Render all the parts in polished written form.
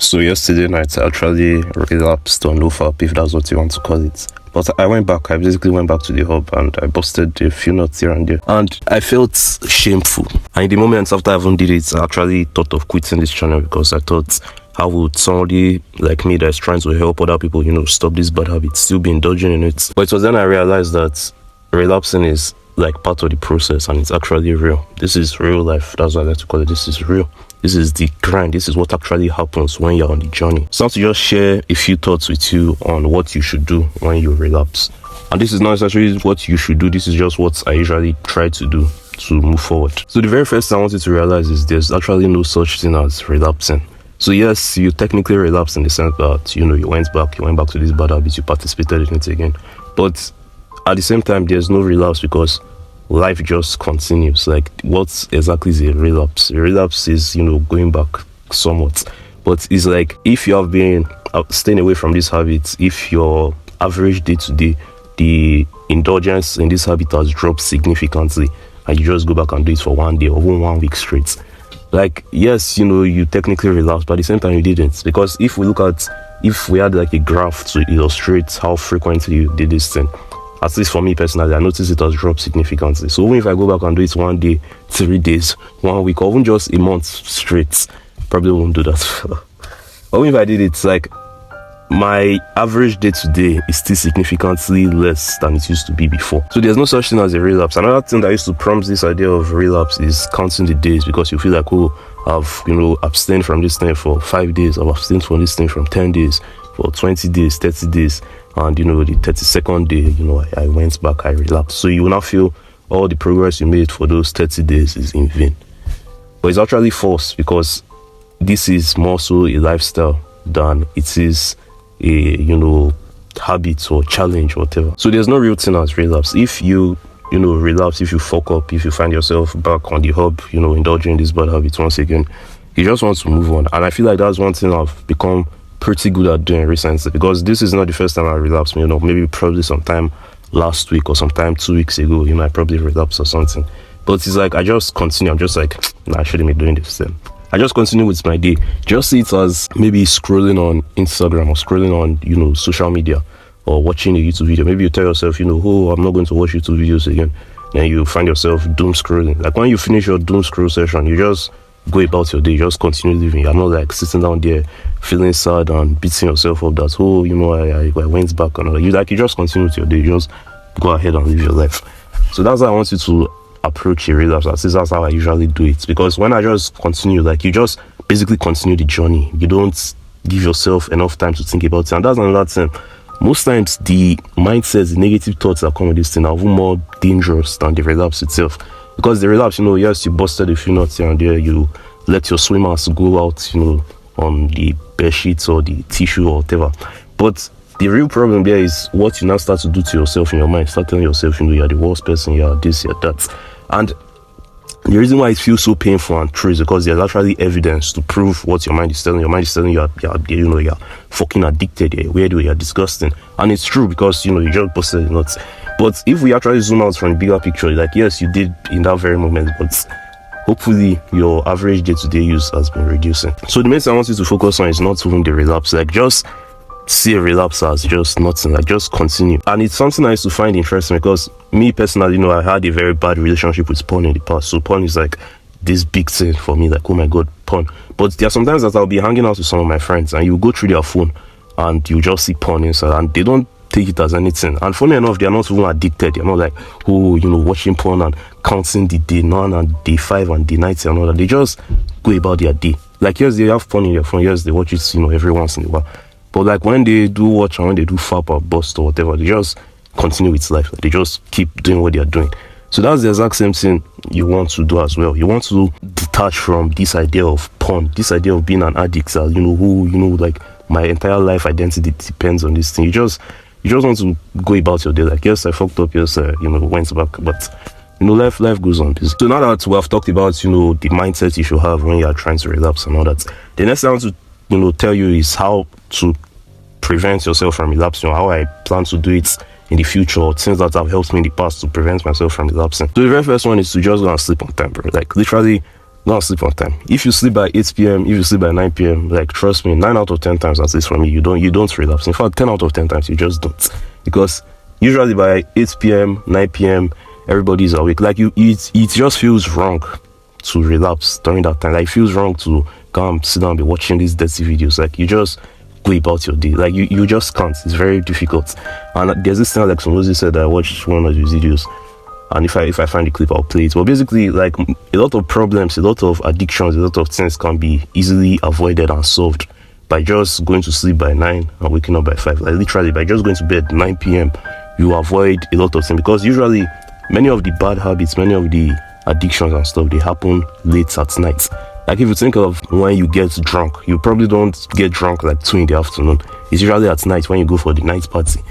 So yesterday night I actually relapsed on Nofap, if that's what you want to call it. But I went back, I basically went back to the hub and I busted a few nuts here and there. And I felt shameful. And in the moments after I even did it, I actually thought of quitting this channel because I thought, how would somebody like me that's trying to help other people, stop this bad habit, still be indulging in it? But it was then I realized that relapsing is like part of the process and it's actually real. This is real life. That's what I like to call it. This is real. This is the grind. This is what actually happens when you're on the journey. So I want to just share a few thoughts with you on what you should do when you relapse. And this is not necessarily what you should do. This is just what I usually try to do to move forward. So the very first thing I want you to realize is there's actually no such thing as relapsing. So yes, you technically relapsed in the sense that, you went back to this bad habit, you participated in it again. But at the same time, there's no relapse because life just continues. Like, what exactly is a relapse? A relapse is, going back somewhat. But it's like, if you have been staying away from this habit, if your average day to day, the indulgence in this habit has dropped significantly, and you just go back and do it for one day or 1 week straight. Like, yes, you technically relapsed, but at the same time you didn't. Because if we had like a graph to illustrate how frequently you did this thing, at least for me personally, I noticed it has dropped significantly. So even if I go back and do it 1 day, 3 days, 1 week, or even just a month straight, probably won't do that. But even if I did it, like, my average day to day is still significantly less than it used to be before. So there's no such thing as a relapse. Another thing that used to prompt this idea of relapse is counting the days, because you feel like, I've abstained from this thing for 5 days, I've abstained from this thing from 10 days, for 20 days, 30 days, and the 32nd day, I went back, I relapsed. So you will now feel all the progress you made for those 30 days is in vain. But it's actually false, because this is more so a lifestyle than it is a habit or challenge or whatever. So there's no real thing as relapse. If you relapse, if you fuck up, if you find yourself back on the hub, indulging in this bad habit once again, you just want to move on. And I feel like that's one thing I've become pretty good at doing recently, because this is not the first time I relapsed. Maybe probably sometime last week or sometime 2 weeks ago, I probably relapsed or something. But it's like I just continue. I'm just like, I shouldn't be doing this then. I just continue with my day. Just see it as maybe scrolling on Instagram or scrolling on social media or watching a YouTube video. Maybe you tell yourself, I'm not going to watch YouTube videos again. Then you find yourself doom scrolling. Like, when you finish your doom scroll session, you just go about your day, you just continue living. You're not like sitting down there feeling sad and beating yourself up that, I went back and all that. You just continue with your day, you just go ahead and live your life. So that's how I want you to approach a relapse. That's how I usually do it, because when I just continue, you just basically continue the journey. You don't give yourself enough time to think about it. And that's another thing. Most times the mindsets, the negative thoughts that come with this thing are even more dangerous than the relapse itself. Because the relapse, yes, you busted a few nuts here and there, you let your swimmers go out, on the bed sheets or the tissue or whatever. But the real problem there is what you now start to do to yourself in your mind. Start telling yourself, you're the worst person, you're this, you're that. And the reason why it feels so painful and true is because there's actually evidence to prove what your mind is telling. Your mind is telling you, you're fucking addicted, you're weird, you're disgusting. And it's true, because, you just busted the nuts. But if we actually zoom out from the bigger picture, yes, you did in that very moment, but hopefully your average day-to-day use has been reducing. So the main thing I want you to focus on is not even the relapse. Just see a relapse as just nothing, just continue. And it's something I used to find interesting, because me personally, I had a very bad relationship with porn in the past. So porn is like this big thing for me, oh my god, porn. But there are sometimes that I'll be hanging out with some of my friends and you go through their phone and you just see porn inside, and they don't take it as anything. And funny enough, they are not even addicted. They're not like, watching porn and counting the day 9 and day 5 and day 90 and all that. They just go about their day. Yes, they have porn in their phone. Yes, they watch it, every once in a while. But when they do watch and when they do fap or bust or whatever, they just continue with life. They just keep doing what they are doing. So that's the exact same thing you want to do as well. You want to detach from this idea of porn, this idea of being an addict, my entire life identity depends on this thing. You just want to go about your day. Yes, I fucked up, yes, went back, but life goes on. So now that we have talked about, the mindset you should have when you are trying to relapse and all that, the next thing I want to tell you is how to prevent yourself from relapsing, how I plan to do it in the future, or things that have helped me in the past to prevent myself from relapsing. So the very first one is to just go and sleep on time, bro. Literally go and sleep on time. If you sleep by 8 p.m., if you sleep by 9 p.m., like trust me, 9 out of 10 times, at least for me, you don't relapse. In fact, 10 out of 10 times you just don't, because usually by 8 p.m., 9 p.m., everybody's awake. Like it just feels wrong to relapse during that time. Like it feels wrong to come sit down and be watching these dirty videos. Like you just go about your day. Like you just can't. It's very difficult. And there's this thing like Somozi said that I watched one of his videos, and if I find the clip, I'll play it. But basically, like a lot of problems, a lot of addictions, a lot of things can be easily avoided and solved by just going to sleep by 9 and waking up by 5. Like literally, by just going to bed 9 p.m., you avoid a lot of things, because usually many of the bad habits, many of the addictions and stuff, they happen late at night. Like if you think of when you get drunk, you probably don't get drunk like 2 in the afternoon. It's usually at night when you go for the night party.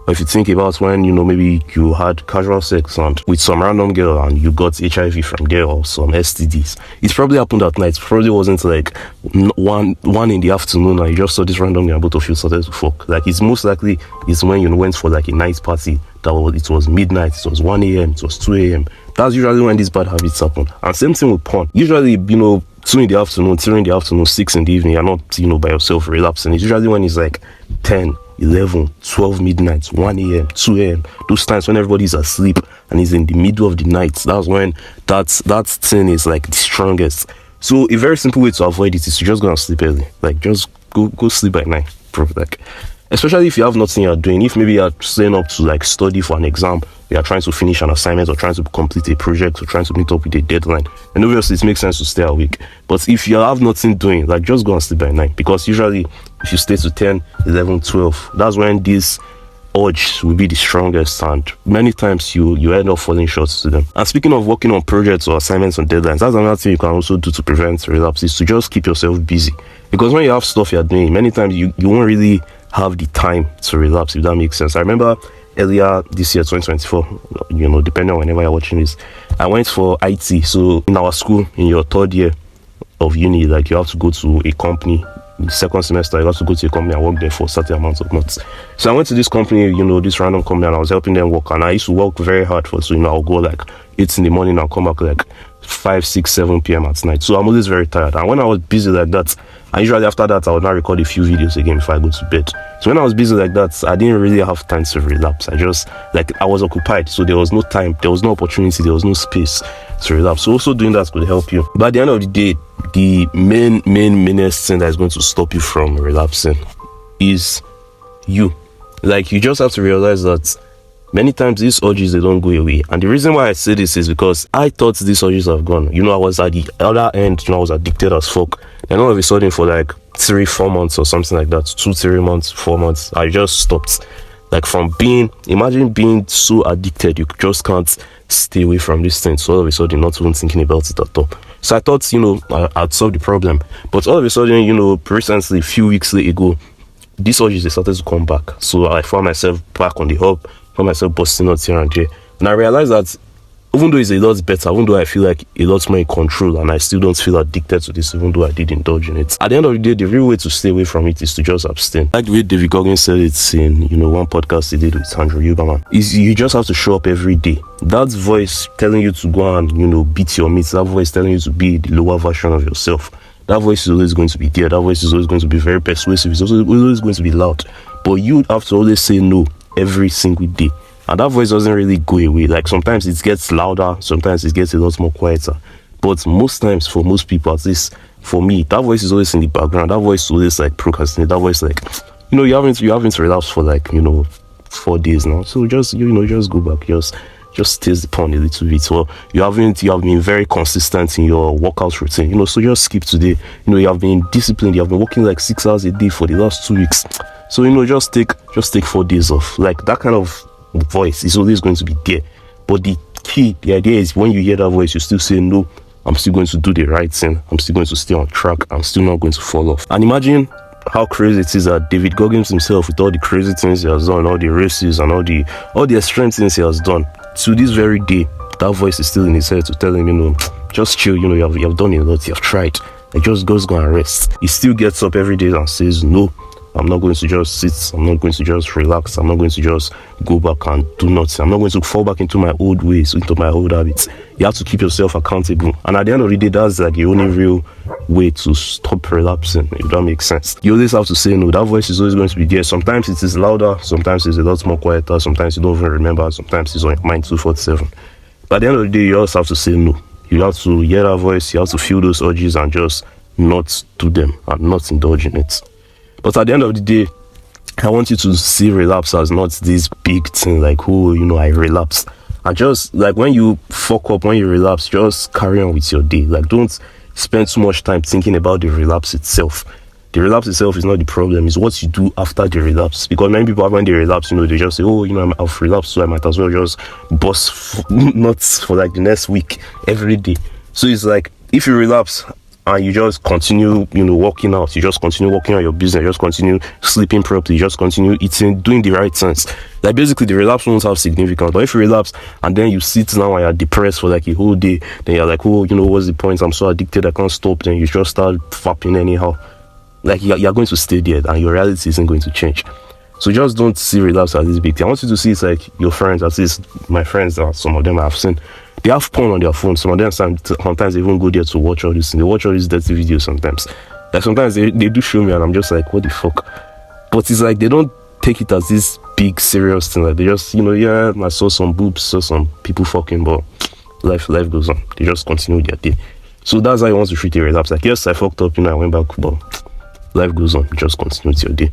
Or if you think about when, maybe you had casual sex and with some random girl and you got HIV from there or some STDs, it probably happened at night. It probably wasn't like 1 in the afternoon and you just saw this random girl and both of you started to fuck. Like it's most likely it's when you went for like a night party. It was midnight, it was 1 a.m., it was 2 a.m. That's usually when these bad habits happen. And same thing with porn. Usually, 2 in the afternoon, 3 in the afternoon, 6 in the evening, you're not, by yourself relapsing. It's usually when it's like 10, 11, 12 midnight, 1 a.m., 2 a.m. Those times when everybody's asleep and it's in the middle of the night. That's when that thing is like the strongest. So a very simple way to avoid it is to just go and sleep early. Like just go sleep by 9, bro. Like, especially if you have nothing you're doing. If maybe you're staying up to like study for an exam, you're trying to finish an assignment or trying to complete a project or trying to meet up with a deadline, and obviously it makes sense to stay awake. But if you have nothing doing, like just go and sleep by 9, because usually if you stay to 10, 11, 12, that's when this urge will be the strongest, and many times you end up falling short to them. And speaking of working on projects or assignments and deadlines, that's another thing you can also do to prevent relapse, is to just keep yourself busy. Because when you have stuff you're doing, many times you won't really have the time to relapse, if that makes sense. I remember earlier this year, 2024, depending on whenever you're watching this, I went for IT. So in our school, in your 3rd year of uni, like you have to go to a company. The 2nd semester, you have to go to a company and work there for certain amounts of months. So I went to this company, this random company, and I was helping them work. And I used to work very hard I'll go like 8 in the morning and come back like 5, 6, 7 p.m. at night. So I'm always very tired. And when I was busy like that, and usually after that, I would now record a few videos again before I go to bed. So when I was busy like that, I didn't really have time to relapse. I was occupied. So there was no time, there was no opportunity, there was no space to relapse. So also doing that could help you. But at the end of the day, the mainest thing that is going to stop you from relapsing is you. Like, you just have to realize that many times these urges, they don't go away. And the reason why I say this is because I thought these urges have gone. I was at the other end, I was addicted as fuck. And all of a sudden for like 3-4 months or something like that, 2-3 months, 4 months, I just stopped. Like imagine being so addicted, you just can't stay away from this thing. So all of a sudden, not even thinking about it at all. So I thought, I'd solve the problem. But all of a sudden, recently, a few weeks ago, these urges, they started to come back. So I found myself back on the hub, found myself busting out here and there. And I realized that even though it's a lot better, even though I feel like a lot more in control and I still don't feel addicted to this, even though I did indulge in it, at the end of the day, the real way to stay away from it is to just abstain. Like the way David Goggins said it in, one podcast he did with Andrew Huberman, is you just have to show up every day. That voice telling you to go and, beat your meat, that voice telling you to be the lower version of yourself, that voice is always going to be there. That voice is always going to be very persuasive. It's also always going to be loud. But you have to always say no every single day. And that voice doesn't really go away. Like sometimes it gets louder, sometimes it gets a lot more quieter. But most times, for most people, at least for me, that voice is always in the background. That voice is always like procrastinate. That voice like, you haven't relapsed for like, 4 days now. So just go back, just taste the porn a little bit. So you have been very consistent in your workout routine, so just skip today. You have been disciplined. You have been working like 6 hours a day for the last 2 weeks. So just take 4 days off. Like that kind of voice is always going to be there. But the idea is when you hear that voice, you still say no, I'm still going to do the right thing, I'm still going to stay on track, I'm still not going to fall off. And imagine how crazy it is that David Goggins himself, with all the crazy things he has done, all the races and all the extreme things he has done, to this very day, that voice is still in his head to tell him, just chill, you have done a lot, you have tried, like just go and rest. He still gets up every day and says no, I'm not going to just sit. I'm not going to just relax. I'm not going to just go back and do nothing. I'm not going to fall back into my old ways, into my old habits. You have to keep yourself accountable. And at the end of the day, that's like the only real way to stop relapsing, if that makes sense. You always have to say no. That voice is always going to be there. Sometimes it is louder. Sometimes it's a lot more quieter. Sometimes you don't even remember. Sometimes it's on your mind 247. But at the end of the day, you also have to say no. You have to hear that voice. You have to feel those urges and just not do them and not indulge in it. But at the end of the day, I want you to see relapse as not this big thing like, oh, I relapsed. And just like when you fuck up, when you relapse, just carry on with your day. Like, don't spend too much time thinking about the relapse itself. The relapse itself is not the problem. It's what you do after the relapse. Because many people, when they relapse, they just say, oh, I've relapsed, so I might as well just bust nuts for like the next week, every day. So it's like, if you relapse and you just continue, working out, you just continue working on your business, you just continue sleeping properly, you just continue eating, doing the right things. Like, basically, the relapse won't have significance. But if you relapse and then you sit down and you're depressed for like a whole day, then you're like, oh, what's the point? I'm so addicted, I can't stop. Then you just start fapping anyhow. Like, you're going to stay there and your reality isn't going to change. So just don't see relapse as this big thing. I want you to see it's like your friends, at least my friends, some of them I've seen, they have porn on their phone. Some of them sometimes they even go there to watch all this. They watch all these dirty videos sometimes. Like, sometimes they do show me and I'm just like, what the fuck? But it's like they don't take it as this big serious thing. Like, they just, yeah, I saw some boobs, saw some people fucking, but life goes on. They just continue their day. So that's how you want to treat a relapse. Like, yes, I fucked up, I went back, but life goes on. Just continue with your day.